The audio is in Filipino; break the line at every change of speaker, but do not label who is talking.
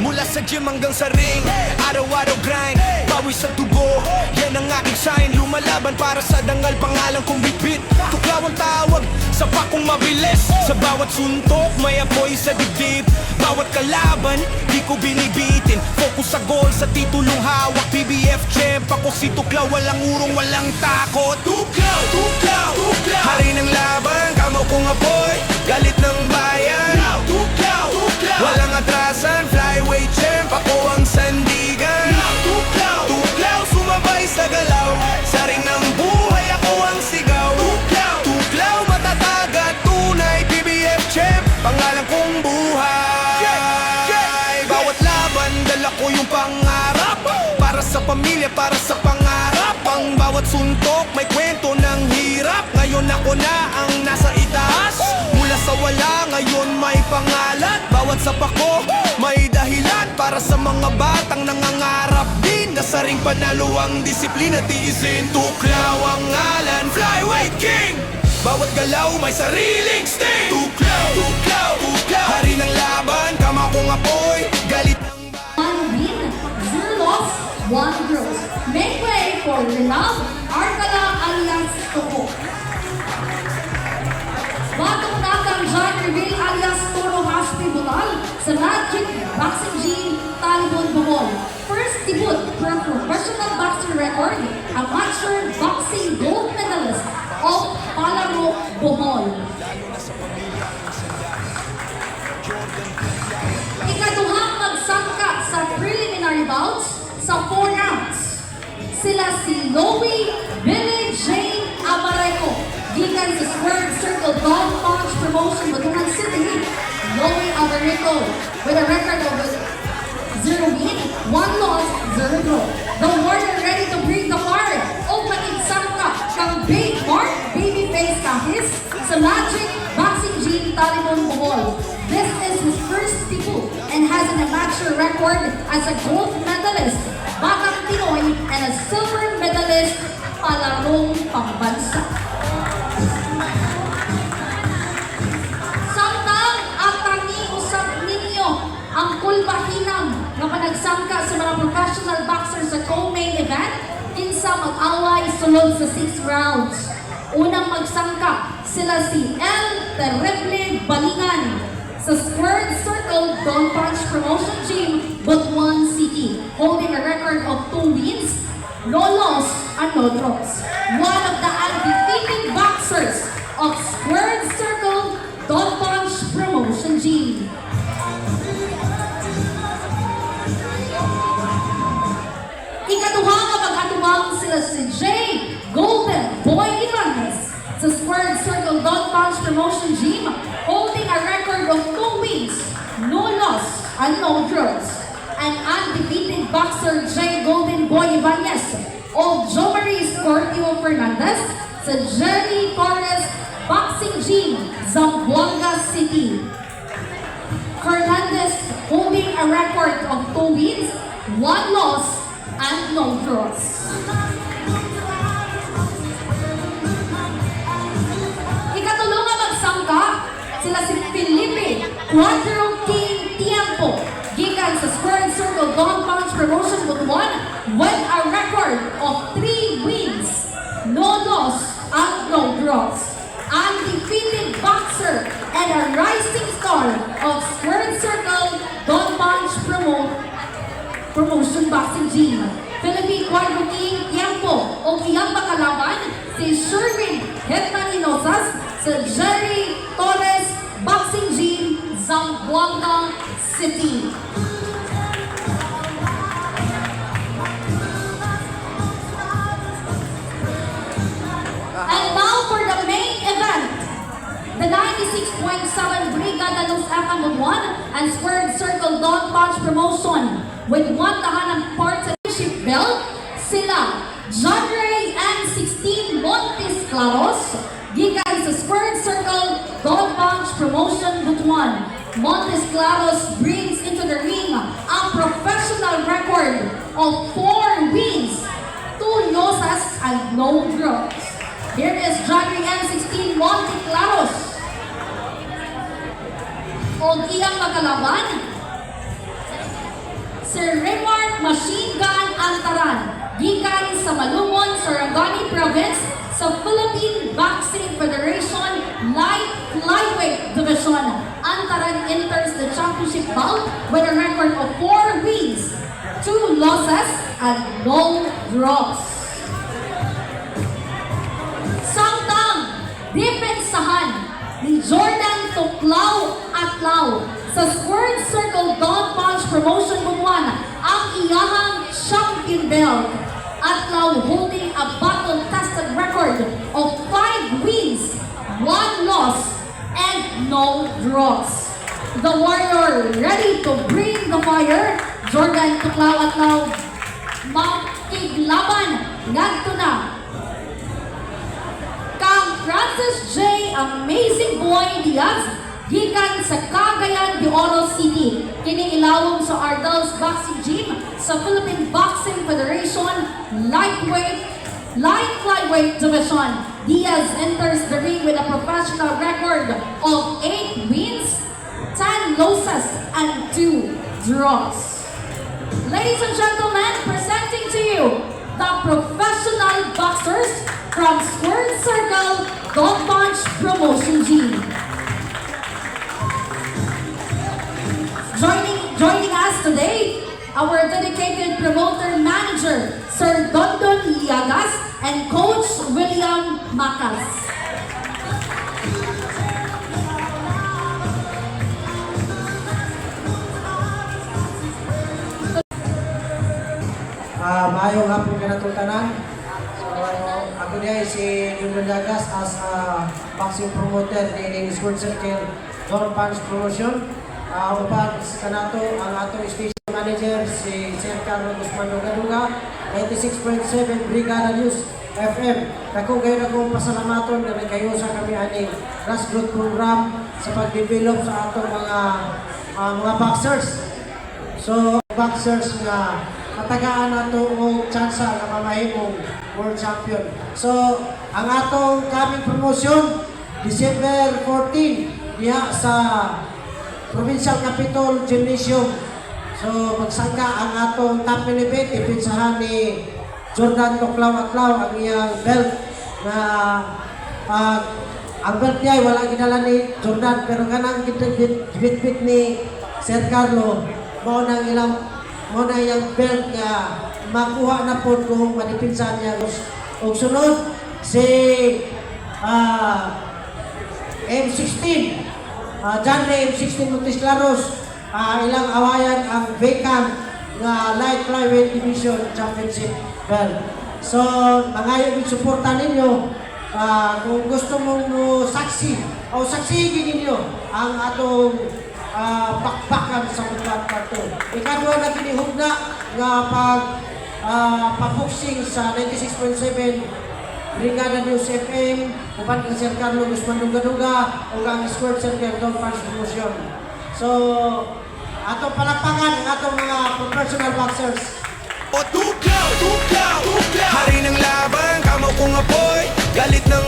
Mula sa gym hanggang sa ring, araw-araw grind, pawis sa dugo, yan ang aking sign. Lumalaban para sa dangal, pangalan kong bitbit. Tuklaw ang tawag, sa pakong mabilis. Sa bawat suntok, may apoy sa dibdib. Bawat kalaban, di ko binibitin. Focus sa goal, sa titulong hawak. PBF champ, ako si Tuklaw. Walang urong, walang takot. Tuklaw, tuklaw, tuklaw. Hari ng laban, kamaw kong apoy, galit ng bayan. Tuklaw, tuklaw. Walang atrasan, flyweight champ, ako ang sandigan. Tuklaw, tuklaw, sumabay sa galaw. Sa ring ng buhay, ako ang sigaw. Tuklaw, tuklaw, matatag at tunay. PBF champ, pangalan kong buhay. Bawat laban, dala ko yung pangarap. Para sa pamilya, para sa pangarap. Ang bawat suntok, may kwento ng hirap. Ngayon ako na ang nasa itaas. Mula sa wala, ngayon may pangalan. Bawat sapak ko, may dahilan. Para sa mga batang nangangarap din. Nasa ring panalo ang disiplina, tiisin. Tuklaw ang ngalan, flyweight king. Bawat galaw may sariling sting. Tuklaw, tuklaw, tuklaw. Hari ng laban, kama kong apoy, galit ng
One win, 0 loss, 1 draw. Make way for Renab Arcala alias Toko. Batong nakang John Reveal alias Toro Haspi Bulal sa Magic Boxing Gym, Talbon, Bohol. First debut per professional boxing record, amateur boxing gold medalist of Palaro, Bohol. Ikaduhang magsangka sa preliminary bouts sa 4 rounds. Sila si Loie Billy Jane Amareco, gikan sa Squared Circle Dog Punch Promotion, Batuhan City. Loie Amareco with a record of 0 win, 1 loss, 0 draw. The warrior ready to bring the fire. Opening sangka kang Big Mark Babyface Kahis sa Magic Boxing Gym, Talibon, Bohol. This is his first debut and has an amateur record as a gold medalist, Batang Pinoy, and a silver medalist, Palarong Pambansa. Samtang atangi usap ninyo ang kulbahinang na panagsangka sa mga professional boxers sa co-main event, kinsa mag-away sulod sa 6 rounds. Unang magsangka sila si El Terrible Balingan sa Squared Circle Don Punch Promotion Gym, Butuan City, holding a record of 2 wins, no loss, and no draws. One of the undefeated boxers of Squared Circle Don Punch Promotion Gym. Ikaduha nga mag-atuwang sila si Jay Golden Boy Ibanez sa Squared Circle Don Punch Promotion Gym, holding a record of 2 wins, no loss, and no draws. An undefeated boxer, Jay Golden Boy Ibanez of Jomari Scorpio Fernandez sa Jerry Torres Boxing Gym, Zamboanga City. Fernandez holding a record of 2 wins, 1 loss, and no draws. Ikatulong nga magsangka sila si Felipe Quadro King Tiempo, gikan sa Squared Circle Don Punch Promotion Butuan, with a record of 3 wins, no loss, and no draws. Undefeated boxer and a rising star of Squared Circle Don Punch Promotion Boxing Gym, Felipe Quadro King Tiempo, o iyang makalaban si Sherwin Hetman Inosas sa Jerry Torres Boxing Gym, Zamboanga City. And now for the main event, the 96.7 Brigada Los Acamuduan and Squared Circle Don Punch Promotion with 1 tahanang partnership belt, sila John Ray and 16 Montes Claros, gikan sa Squared Circle Don Punch Promotion Butuan. Montes Claros brings into the ring a professional record of 4 wins, 2 losses, and no draws. Here is John Ray and 16 Montes Claros. O iyang magkalaban, si Remark Machine Gun Antaran, gikan sa Malumon, Sarangani Province, sa Philippine Boxing Federation Light Flyweight Division. Antaran enters the championship bout with a record of 4 wins, 2 losses, and no draws. Samtang depensahan ni Jordan Tuklaw Atlaw sa Squared Circle Dog Punch Promotion Bubuan ang iyahang champion belt. Atlaw holding a battle-tested record of 5 wins, 1 loss, and no draws. The warrior ready to bring the fire, Jordan Tuklaw Atlaw, makiglaban ngadto na kang Francis J. Amazing Boy Diaz gikan sa Cagayan de Oro City. Kini ilawom sa Ardals Boxing Gym sa Philippine Boxing Federation Light Flyweight Division. Diaz enters the ring with a professional record of 8 wins, 10 losses, and 2 draws. Ladies and gentlemen, presenting to you the professional boxers from Squared Circle Dog Punch Promotion Gym. Joining us today, our dedicated promoter manager, Sir Dondon Liagas, and Coach William Macas.
Maayong hapon ka natutanan. So, ako niya si Dondon Liagas as a boxing promoter in Squared Circle Dog Punch Promotion. Upan sa kanato ang atong station manager si Sir Carlo Guzman Duga, 96.7 Brigada News FM. Ako ngayon akong pasalamaton na nagkayo sa kami aning grassroots program sa pag-develop sa atong mga boxers. So, boxers nga matagaan nato og tsansa na mamahimong world champion. So, ang atong coming promotion December 14 diha sa Provincial Capitol Gymnasium. So, magsangka ang atong top elevate, ipinsahan ni Jordan Tuklaw Atlaw ang iyang belt na ang belt niya ay wala ginala ni Jordan pero kanang bit-bit ni Sir Carlo mao na iyang belt nga makuha na po kung manipinsahan niya. O sunod si M16 John Ray M16 Montes Claros, ilang awayan ang vacant na Light Flyweight Division Championship belt. So, mangayon yung suporta ninyo. Kung gusto mong saksi, o saksihin ninyo ang atong bakbakan sa Butuan Part 2. Ikadwa na kinihugna nga pag-boxing sa 96.7 Brigada News FM, upan ka Sir Carlo Guzman Duga o ang Squared Circle Dog Punch Promotion. So, atong palapangan ang atong mga professional boxers.
O tuklaw, tuklaw, tuklaw, hari ng laban, kamaw kong apoy, galit ng